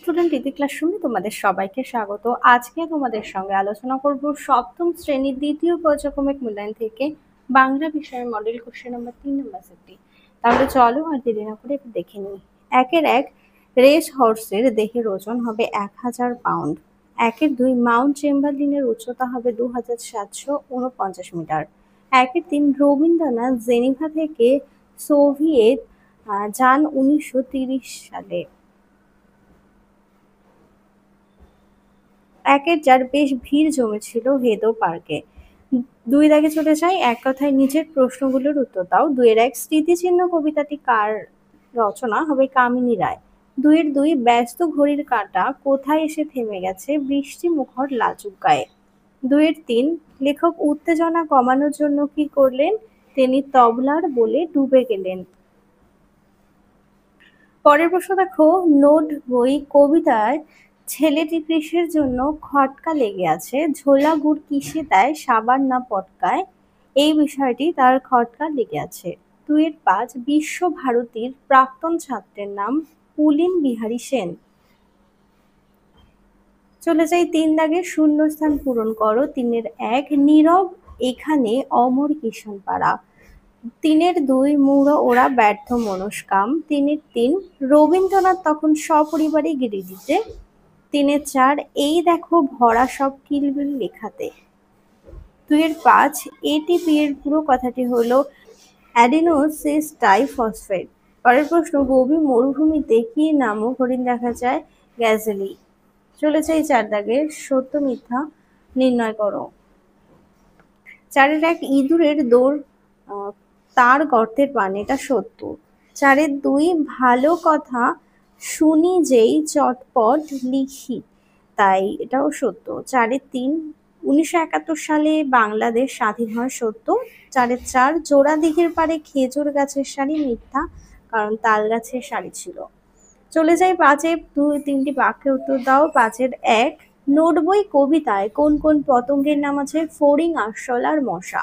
Student ইতি ক্লাসরুমে তোমাদের সবাইকে স্বাগত। আজকে তোমাদের সঙ্গে আলোচনা করব সপ্তম শ্রেণীর দ্বিতীয় পর্যায়ক্রমিক মূল্যায়ন থেকে বাংলা বিষয়ের মডেল কোশ্চেন নাম্বার 3 নম্বর সেটটি। তাহলে চলো আর দেরি না করে একটু দেখে নিই। একের এক, রেস হর্সের দেহের ওজন হবে 1000 পাউন্ড। একের দুই, মাউন্ট চেম্বারলিনের উচ্চতা হবে 2749 মিটার। একের তিন, রবীন্দ্রনাথ জেনিভা থেকে সোভিয়েত যান 1930 সালে। একের চার, বেশ ভিড় জমেছিল হেদো পার্কে। দুই দাগে চলে যাই, এক কথায় নিজের প্রশ্নগুলোর উত্তর দাও। দুইয়ের এক, স্মৃতিচিহ্ন কবিতাটি কার রচনা? হবে কামিনী রায়। দুইয়ের দুই, ব্যস্ত ঘড়ির কাঁটা কোথায় এসে থেমে গেছে? বৃষ্টি মুখর লাজুক গায়ে। দুইয়ের তিন, লেখক উত্তেজনা কমানোর জন্য কি করলেন? তিনি তবলার বলে ডুবে গেলেন। পরের প্রশ্ন দেখো, নোট বই কবিতায় ছেলেটি কৃষির জন্য খটকা লেগে আছে, ঝোলা গুড় কিসে দেয়, সাবান না পটকায়? এই বিষয়টি তার খটকা লেগে আছে। 2-5, বিশ্বভারতীর প্রাক্তন ছাত্রের নাম পুলিন বিহারী সেন। চলে যাই তিন দাগে, শূন্যস্থান পূরণ করো। 3-1, নীরব এখানে অমর কিষণ পাড়া। 3-2, মুড়ো ওরা ব্যর্থ মনস্কাম। 3-3, রবীন্দ্রনাথ তখন সপরিবারে গিরিডিতে। 3-4, এই দেখো ভরা সব কিলবিল লেখাতে। 2-5, এটিপি এর পুরো কথাটি হলো অ্যাডিনোসিস ডাইফসফেট। পরের প্রশ্ন, গভীর মরুভূমিতে কি নামক হরিণ দেখা যায়? গ্যাজেলি। চলে যাই 4 দাগে, সত্য মিথ্যা নির্ণয় করো। 4-1, ইঁদুরের দৌড় তার গর্তের পানে, এটা সত্য। 4-2, ভালো কথা শুনি যেই চটপট লিখি তাই, এটাও সত্য। 4-3, 1971 সালে বাংলাদেশ স্বাধীন হয়, সত্য। 4-4, জোড়া দিঘির পাড়ে খেজুর গাছের সারি, মিথ্যা, কারণ তাল গাছের সারি ছিল। চলে যাই 5-এ, 2-3টি বাক্যে উত্তর দাও। 5-1, নোট বই কবিতায় কোন কোন পতঙ্গের নাম আছে? ফড়িং, আরশোলা আর মশা।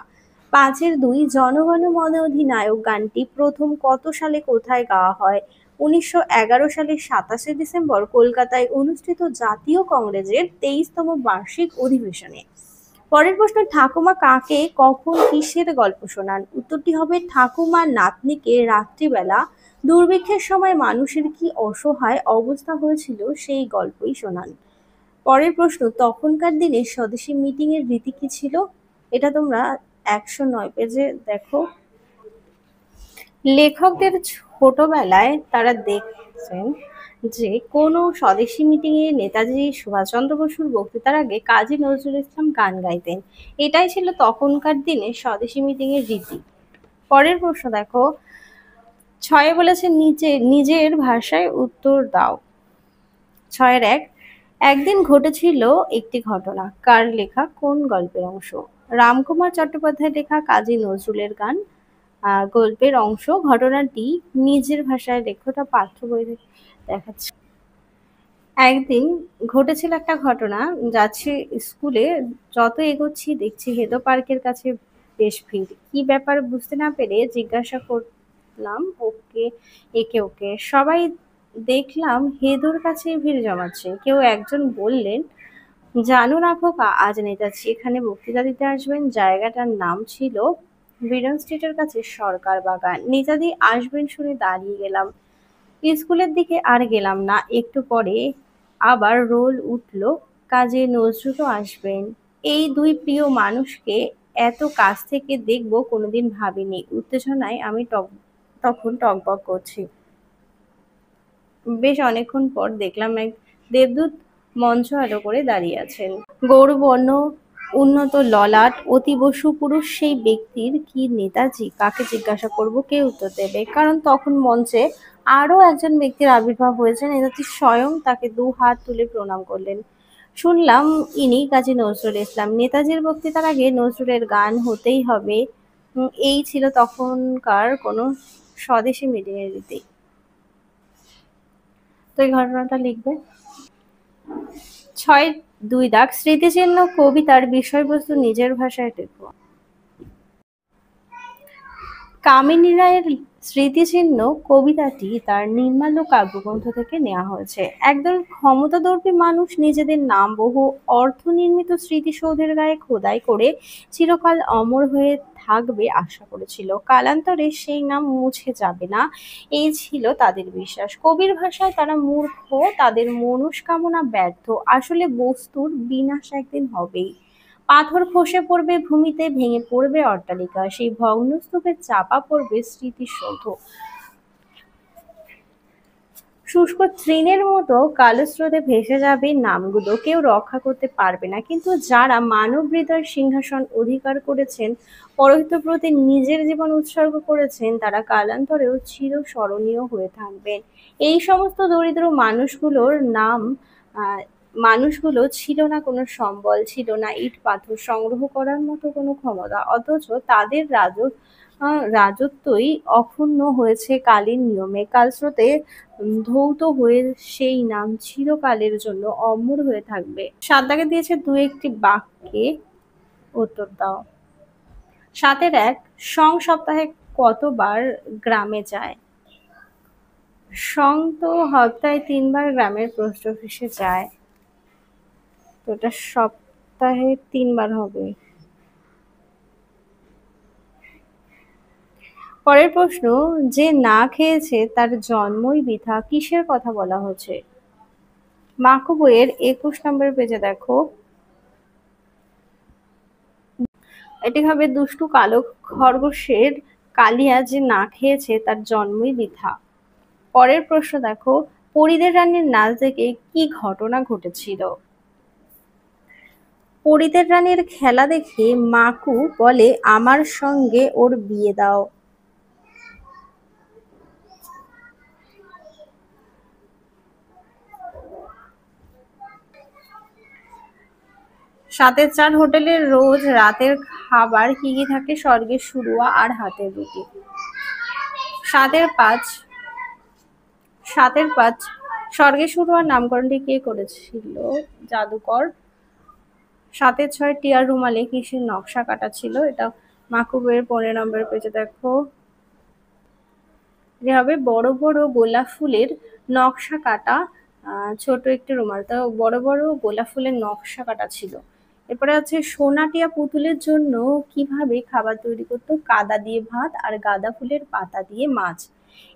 5-2, জনগণ মন অধিনায়ক গানটি প্রথম কত সালে কোথায় গাওয়া হয়? 1911 সালের 27 ডিসেম্বর কলকাতায় অনুষ্ঠিত জাতীয় কংগ্রেসের 23তম বার্ষিক অধিবেশনে। পরের প্রশ্ন, ঠাকুমা কাকে কখন কিসের গল্প শোনান? উত্তরটি হবে ঠাকুমা নাতনিকে রাত্রিবেলা দুর্ভিক্ষের সময় মানুষের কি অসহায় অবস্থা হয়েছিল সেই গল্পই শোনান। পরের প্রশ্ন, তখনকার দিনে স্বদেশী মিটিং এর রীতি কি ছিল? এটা তোমরা 109 পেজে দেখো। লেখকদের ছোটবেলায় তারা দেখছেন যে কোনো স্বদেশী মিটিংয়ে নেতাজি সুভাষচন্দ্র বসুর বক্তৃতার আগে কাজী নজরুল ইসলাম গান গাইতেন। এটাই ছিল তখনকার দিনে স্বদেশী মিটিংয়ের রীতি। পরের প্রশ্ন দেখো, 6 বলেছে নিজের ভাষায় উত্তর দাও। 6-1, একদিন ঘটেছিল একটি ঘটনা কার লেখা, কোন গল্পের অংশ? রামকুমার চট্টোপাধ্যায়ের লেখা কাজী নজরুলের গান গল্পের অংশ। ঘটনাটি নিজের ভাষায় লেখাটা পাঠ্য বই দেখাচ্ছে। একদিন ঘটেছিল একটা ঘটনা, যাচ্ছি স্কুলে, যত এগোচ্ছি দেখছি হেদো পার্কের কাছে বেশ ভিড়। কি ব্যাপার বুঝতে না পেরে জিজ্ঞাসা করলাম ওকে। সবাই দেখলাম হেদোর কাছে ভিড় জমাচ্ছে। কেউ একজন বললেন, জানো না খোকা, আজ নেতাজি এখানে বক্তৃতা দিতে আসবেন। জায়গাটার নাম ছিল বিডন স্ট্রিটের কাছে সরকার বাগান। নেতাজি আসবেন শুনে দাঁড়িয়ে গেলাম। স্কুলের দিকে আর গেলাম না। একটু পরে আবার রোল উঠল, কাজী নজরুলও আসবেন। এই দুই প্রিয় মানুষকে এত কাছ থেকে দেখব কোনোদিন ভাবিনি। উত্তেজনায় আমি তখন টকবক করছি। বেশ অনেকক্ষণ পর দেখলাম এক দেবদূত মঞ্চ আলো করে দাঁড়িয়ে আছেন। গৌরবর্ণ উন্নত ললাট, অতীব সুপুরুষ সেই ব্যক্তির কি নেতাজি? কাকে জিজ্ঞাসা করব, কে উত্তর দেবে? কারণ তখন মঞ্চে আরো একজন ব্যক্তির আবির্ভাব হয়েছে। নেতাজি স্বয়ং তাকে 2 হাত তুলে প্রণাম করলেন। শুনলাম ইনি কাজী নজরুল ইসলাম। নেতাজির বক্তৃতার আগে নজরুলের গান হতেই হবে। এই ছিল তখনকার কোনো স্বদেশী মিটিং এর রীতি। তো এই ঘটনাটা লিখবে। 6-2 দাগ, স্মৃতিচিহ্ন কবিতার বিষয়বস্তু নিজের ভাষায় লেখো। কামিনী রায়ের স্মৃতিচিহ্ন কবিতাটি তার নির্মাল্য কাব্যগ্রন্থ থেকে নেওয়া হয়েছে। একদল ক্ষমতাদর্পী মানুষ নিজেদের নাম বহু অর্থনির্মিত স্মৃতিসৌধের গায়ে খোদাই করে চিরকাল অমর হয়ে থাকবে আশা করেছিল। কালান্তরে সেই নাম মুছে যাবে না, এই ছিল তাদের বিশ্বাস। কবির ভাষায় তারা মূর্খ, তাদের মনস্কামনা ব্যর্থ। আসলে বস্তুর বিনাশ একদিন হবেই। পাথর খসে পড়বে ভূমিতে, ভেঙে পড়বে অট্টালিকা, সেই ভগ্নস্তূপে চাপা পড়বে স্মৃতিসৌধ। শুষ্ক তৃণের মতো কালো স্রোতে ভেসে যাবে নামগুলো, কেউ রক্ষা করতে পারবে না। কিন্তু যারা মানব হৃদয়ের সিংহাসন অধিকার করেছেন, পরহিত প্রতি নিজের জীবন উৎসর্গ করেছেন, তারা কালান্তরেও চিরস্মরণীয় হয়ে থাকবেন। এই সমস্ত দরিদ্র মানুষগুলোর নাম আহ মানুষগুলো ছিল না কোনো সম্বল, ছিল না ইট পাথর সংগ্রহ করার মতো কোনো ক্ষমতা, অথচ তাদের রাজত্বই অক্ষুণ্ণ হয়েছে কালের নিয়মে। কালস্রোতে ধৌত হয়ে সেই নাম চিরকালের জন্য অমর হয়ে থাকবে। ৭ দাগে দিয়েছে দু একটি বাক্যে উত্তর দাও। ৭ এর ১, সং সপ্তাহে কতবার গ্রামে যায়? সং তো সপ্তাহে ৩ বার গ্রামের পোস্ট অফিসে যায়, তো এটা সপ্তাহে ৩ বার হবে। পরের প্রশ্ন, যে না খেয়েছে তার জন্মই বৃথা, কিসের কথা বলা হচ্ছে? মাকু বইয়ের ২১ নম্বর পেজে দেখো। এটি হবে দুষ্টু কালো খরগোশের কালিয়া যে না খেয়েছে তার জন্মই বৃথা। পরের প্রশ্ন দেখো, পরীদের রানীর নাচ দেখে কি ঘটনা ঘটেছিল? পরীদের রানীর খেলা দেখে মাকু বলে, আমার সঙ্গে ওর বিয়ে দাও। ৭-৪ হোটেলের রোজ রাতের খাবার কি কি থাকে? স্বর্গের শুরুয়া আর হাতের রুটি। ৭-৫ স্বর্গের শুরুয়ার নামকরণটি কে করেছিল? জাদুকর। ৭-৬ টিয়ার রুমালে কিসের নকশা কাটা ছিল? এটা মাকুবের ১৫ নম্বর পেজে দেখো। এটা হবে বড় বড় গোলাপ ফুলের নকশা কাটা ছোট একটি রুমাল, তো বড় বড় গোলাপ ফুলের নকশা কাটা ছিল। এরপরে আছে সোনাটিয়া পুতুলের জন্য কিভাবে খাবার তৈরি করতো? কাদা দিয়ে ভাত আর গাঁদা ফুলের পাতা দিয়ে মাছ।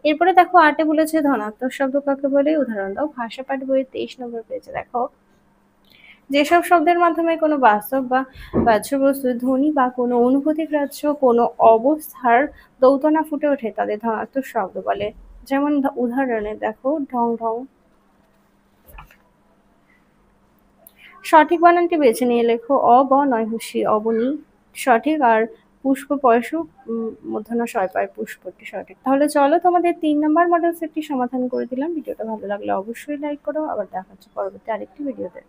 এরপরে দেখো ৮-এ বলেছে ধনাত্মক শব্দ কাকে বলে? উদাহরণ দাও। ভাষা পাঠ বইয়ের ২৩ নম্বর পেজে দেখো। যেসব শব্দের মাধ্যমে কোনো বাস্তব বা বাহ্য বস্তুর ধ্বনি বা কোনো অনুভূতি গ্রাহ্য কোনো অবস্থার দৌতনা ফুটে ওঠে তাদের ধনাত্মক শব্দ বলে। যেমন উদাহরণে দেখো, ঢং ঢং। সঠিক বানানটি বেছে নিয়ে লেখো। অ ব নয় হুঁশি অবনী সঠিক, আর পুষ্প পয়স মূর্ধন্য ষয় পায় পুষ্পটি সঠিক। তাহলে চলো তোমাদের ৩ নম্বর মডেল সেটটি সমাধান করে দিলাম। ভিডিওটা ভালো লাগলে অবশ্যই লাইক করো। আবার দেখা হচ্ছে পরবর্তী আরেকটি ভিডিওতে।